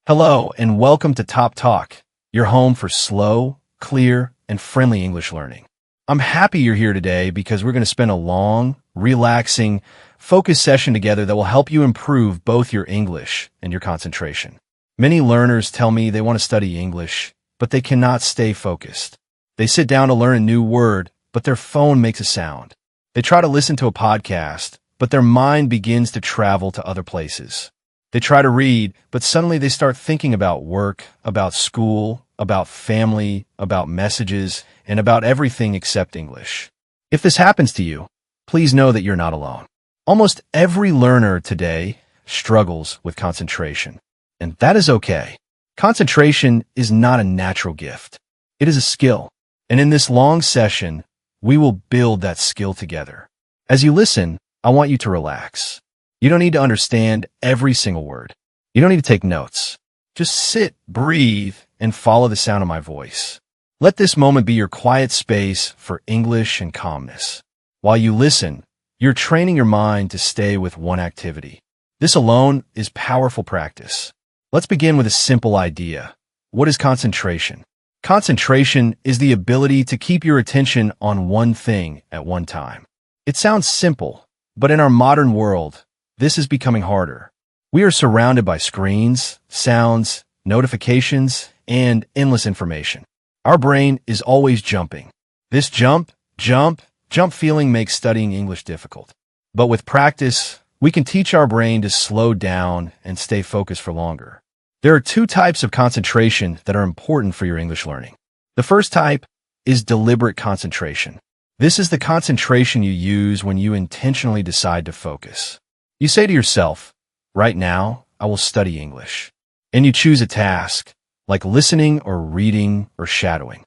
Hello, and welcome to Top Talk, your home for slow, clear, and friendly English learning. I'm happy you're here today because we're going to spend a long, relaxing, focused session together that will help you improve both your English and your concentration. Many learners tell me they want to study English, but they cannot stay focused. They sit down to learn a new word, but their phone makes a sound. They try to listen to a podcast, but their mind begins to travel to other places. They try to read, but suddenly they start thinking about work, about school, about family, about messages, and about everything except English. If this happens to you, please know that you're not alone. Almost every learner today struggles with concentration, and that is okay. Concentration is not a natural gift. It is a skill, and in this long session, we will build that skill together. As you listen, I want you to relax. You don't need to understand every single word. You don't need to take notes. Just sit, breathe, and follow the sound of my voice. Let this moment be your quiet space for English and calmness. While you listen, you're training your mind to stay with one activity. This alone is powerful practice. Let's begin with a simple idea. What is concentration? Concentration is the ability to keep your attention on one thing at one time. It sounds simple, but in our modern world, this is becoming harder. We are surrounded by screens, sounds, notifications, and endless information. Our brain is always jumping. This jump feeling makes studying English difficult. But with practice, we can teach our brain to slow down and stay focused for longer. There are two types of concentration that are important for your English learning. The first type is deliberate concentration. This is the concentration you use when you intentionally decide to focus. You say to yourself, right now, I will study English. And you choose a task, like listening or reading or shadowing.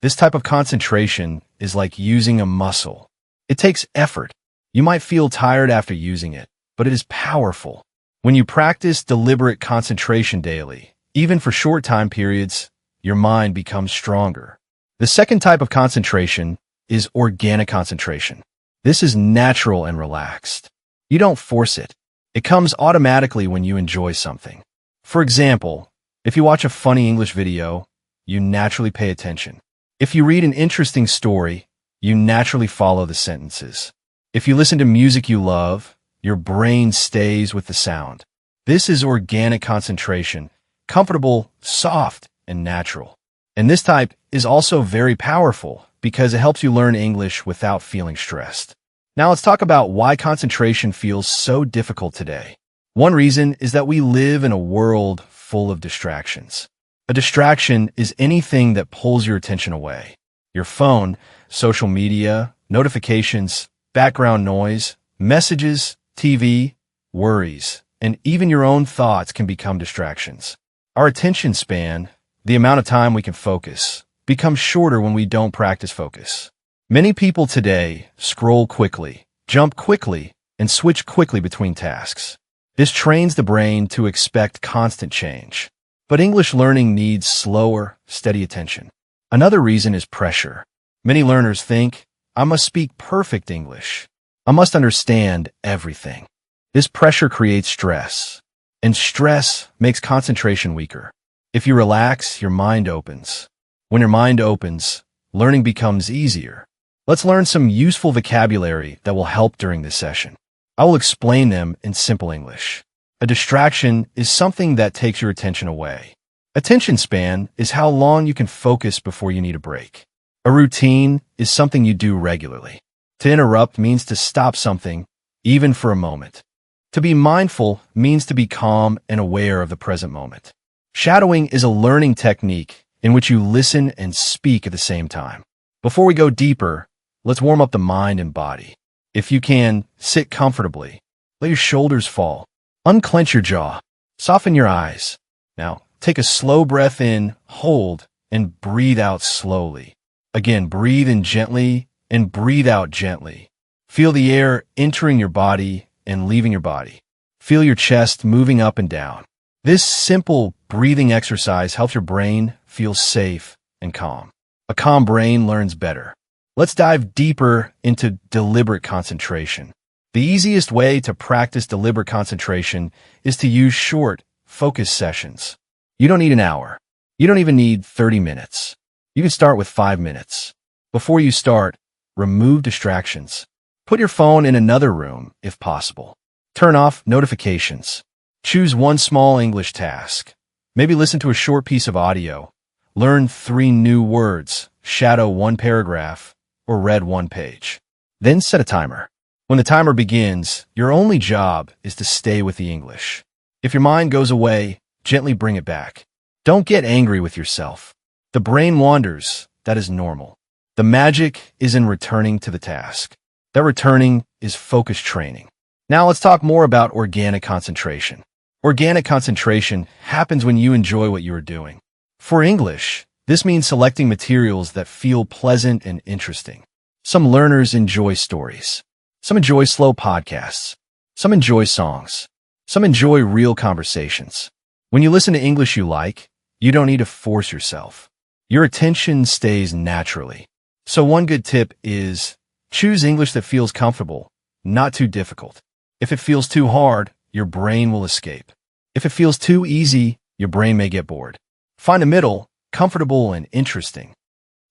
This type of concentration is like using a muscle. It takes effort. You might feel tired after using it, but it is powerful. When you practice deliberate concentration daily, even for short time periods, your mind becomes stronger. The second type of concentration is organic concentration. This is natural and relaxed. You don't force it. It comes automatically when you enjoy something. For example, if you watch a funny English video, you naturally pay attention. If you read an interesting story, you naturally follow the sentences. If you listen to music you love, your brain stays with the sound. This is organic concentration, comfortable, soft, and natural. And this type is also very powerful because it helps you learn English without feeling stressed. Now let's talk about why concentration feels so difficult today. One reason is that we live in a world full of distractions. A distraction is anything that pulls your attention away. Your phone, social media, notifications, background noise, messages, TV, worries, and even your own thoughts can become distractions. Our attention span, the amount of time we can focus, becomes shorter when we don't practice focus. Many people today scroll quickly, jump quickly, and switch quickly between tasks. This trains the brain to expect constant change. But English learning needs slower, steady attention. Another reason is pressure. Many learners think, I must speak perfect English. I must understand everything. This pressure creates stress, and stress makes concentration weaker. If you relax, your mind opens. When your mind opens, learning becomes easier. Let's learn some useful vocabulary that will help during this session. I will explain them in simple English. A distraction is something that takes your attention away. Attention span is how long you can focus before you need a break. A routine is something you do regularly. To interrupt means to stop something, even for a moment. To be mindful means to be calm and aware of the present moment. Shadowing is a learning technique in which you listen and speak at the same time. Before we go deeper, let's warm up the mind and body. If you can, sit comfortably. Let your shoulders fall. Unclench your jaw. Soften your eyes. Now, take a slow breath in, hold, and breathe out slowly. Again, breathe in gently and breathe out gently. Feel the air entering your body and leaving your body. Feel your chest moving up and down. This simple breathing exercise helps your brain feel safe and calm. A calm brain learns better. Let's dive deeper into deliberate concentration. The easiest way to practice deliberate concentration is to use short, focus sessions. You don't need an hour. You don't even need 30 minutes. You can start with 5 minutes. Before you start, remove distractions. Put your phone in another room, if possible. Turn off notifications. Choose one small English task. Maybe listen to a short piece of audio. Learn 3 new words, shadow 1 paragraph, or read 1 page. Then set a timer. When the timer begins, your only job is to stay with the English. If your mind goes away, gently bring it back. Don't get angry with yourself. The brain wanders. That is normal. The magic is in returning to the task. That returning is focus training. Now let's talk more about organic concentration. Organic concentration happens when you enjoy what you are doing. For English, this means selecting materials that feel pleasant and interesting. Some learners enjoy stories. Some enjoy slow podcasts. Some enjoy songs. Some enjoy real conversations. When you listen to English you like, you don't need to force yourself. Your attention stays naturally. So one good tip is choose English that feels comfortable, not too difficult. If it feels too hard, your brain will escape. If it feels too easy, your brain may get bored. Find a middle, comfortable and interesting.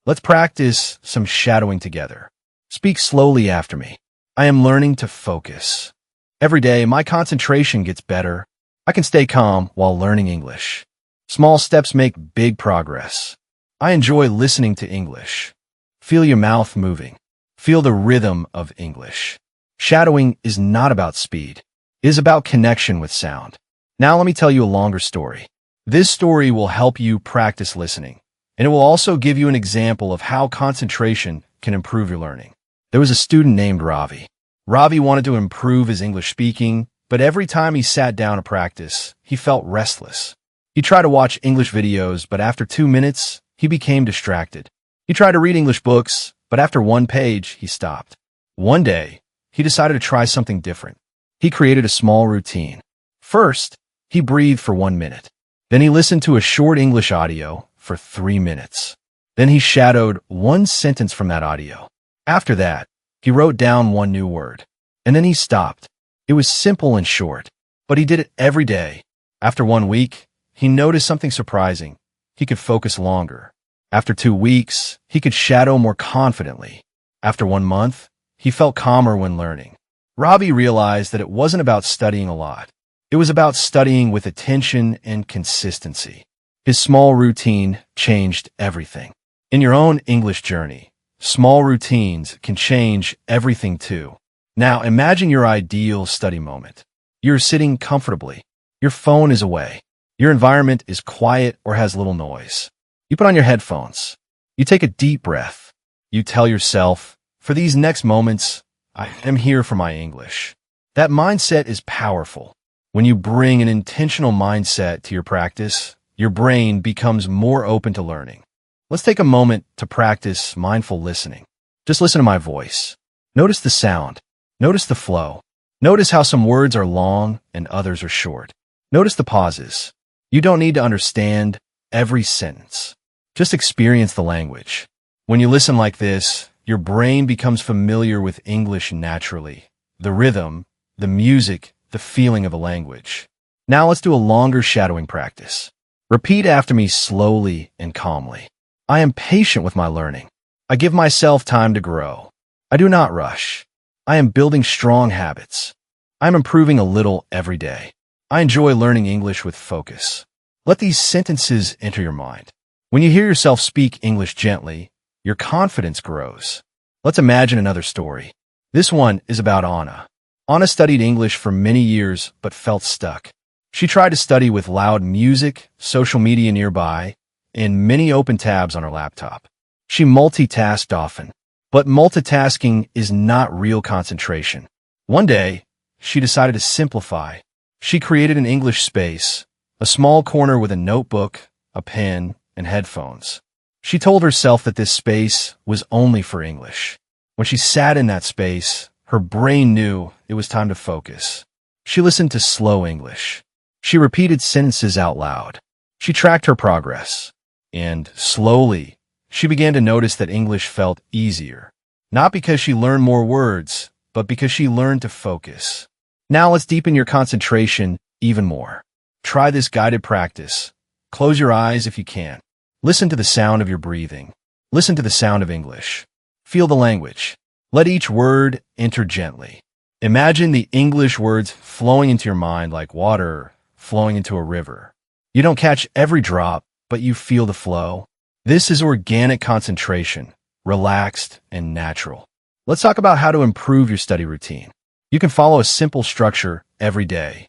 Let's practice some shadowing together. Speak slowly after me. I am learning to focus. Every day, my concentration gets better. I can stay calm while learning English. Small steps make big progress. I enjoy listening to English. Feel your mouth moving. Feel the rhythm of English. Shadowing is not about speed. It is about connection with sound. Now let me tell you a longer story. This story will help you practice listening, and it will also give you an example of how concentration can improve your learning. There was a student named Ravi. Ravi wanted to improve his English speaking, but every time he sat down to practice, he felt restless. He tried to watch English videos, but after 2 minutes, he became distracted. He tried to read English books, but after 1 page, he stopped. One day, he decided to try something different. He created a small routine. First, he breathed for 1 minute. Then he listened to a short English audio for 3 minutes. Then he shadowed 1 sentence from that audio. After that, he wrote down 1 new word. And then he stopped. It was simple and short, but he did it every day. After 1 week, he noticed something surprising. He could focus longer. After 2 weeks, he could shadow more confidently. After 1 month, he felt calmer when learning. Ravi realized that it wasn't about studying a lot. It was about studying with attention and consistency. His small routine changed everything. In your own English journey, small routines can change everything too. Now imagine your ideal study moment. You're sitting comfortably. Your phone is away. Your environment is quiet or has little noise. You put on your headphones. You take a deep breath. You tell yourself, for these next moments, I am here for my English. That mindset is powerful. When you bring an intentional mindset to your practice, your brain becomes more open to learning. Let's take a moment to practice mindful listening. Just listen to my voice. Notice the sound. Notice the flow. Notice how some words are long and others are short. Notice the pauses. You don't need to understand every sentence. Just experience the language. When you listen like this, your brain becomes familiar with English naturally. The rhythm, the music, the feeling of a language. Now let's do a longer shadowing practice. Repeat after me slowly and calmly. I am patient with my learning. I give myself time to grow. I do not rush. I am building strong habits. I am improving a little every day. I enjoy learning English with focus. Let these sentences enter your mind. When you hear yourself speak English gently, your confidence grows. Let's imagine another story. This one is about Anna. Anna studied English for many years but felt stuck. She tried to study with loud music, social media nearby, and many open tabs on her laptop. She multitasked often, but multitasking is not real concentration. One day, she decided to simplify. She created an English space, a small corner with a notebook, a pen, and headphones. She told herself that this space was only for English. When she sat in that space, her brain knew it was time to focus. She listened to slow English. She repeated sentences out loud. She tracked her progress. And slowly, she began to notice that English felt easier. Not because she learned more words, but because she learned to focus. Now let's deepen your concentration even more. try this guided practice. Close your eyes if you can. Listen to the sound of your breathing. Listen to the sound of English. Feel the language. Let each word enter gently. Imagine the English words flowing into your mind like water flowing into a river. You don't catch every drop, but you feel the flow. This is organic concentration, relaxed and natural. Let's talk about how to improve your study routine. You can follow a simple structure every day.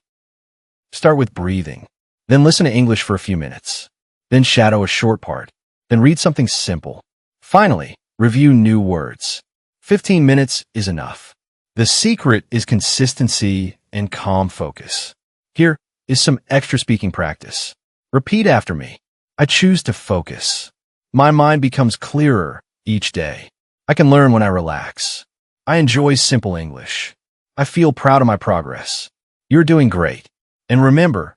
Start with breathing. Then listen to English for a few minutes. Then shadow a short part. Then read something simple. Finally, review new words. 15 minutes is enough. The secret is consistency and calm focus. Here is some extra speaking practice. Repeat after me. I choose to focus. My mind becomes clearer each day. I can learn when I relax. I enjoy simple English. I feel proud of my progress. You're doing great. And remember,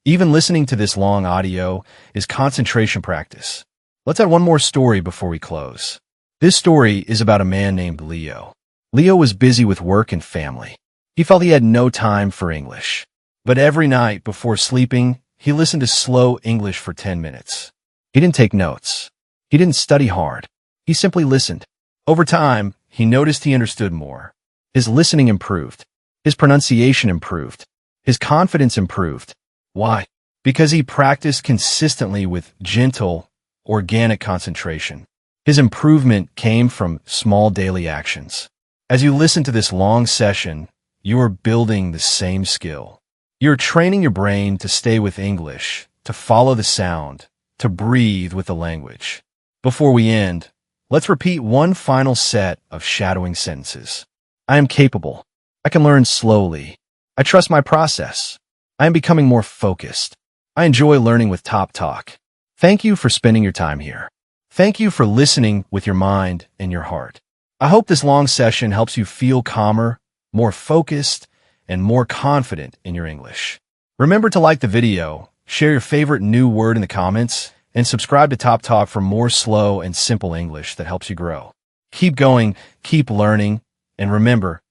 even listening to this long audio is concentration practice. Let's add one more story before we close. This story is about a man named Leo. Leo was busy with work and family. He felt he had no time for English. But every night before sleeping, he listened to slow English for 10 minutes. He didn't take notes. He didn't study hard. He simply listened. Over time, he noticed he understood more. His listening improved. His pronunciation improved. His confidence improved. Why? Because he practiced consistently with gentle, organic concentration. His improvement came from small daily actions. As you listen to this long session, you are building the same skill. You're training your brain to stay with English, to follow the sound, to breathe with the language. Before we end, let's repeat one final set of shadowing sentences. I am capable. I can learn slowly. I trust my process. I am becoming more focused. I enjoy learning with Top Talk. Thank you for spending your time here. Thank you for listening with your mind and your heart. I hope this long session helps you feel calmer, more focused, and more confident in your English. Remember to like the video, share your favorite new word in the comments, and subscribe to Top Talk for more slow and simple English that helps you grow. Keep going, keep learning, and remember,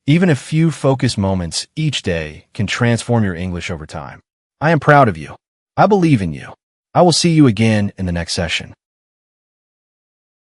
even a few focused moments each day can transform your English over time. I am proud of you. I believe in you. I will see you again in the next session.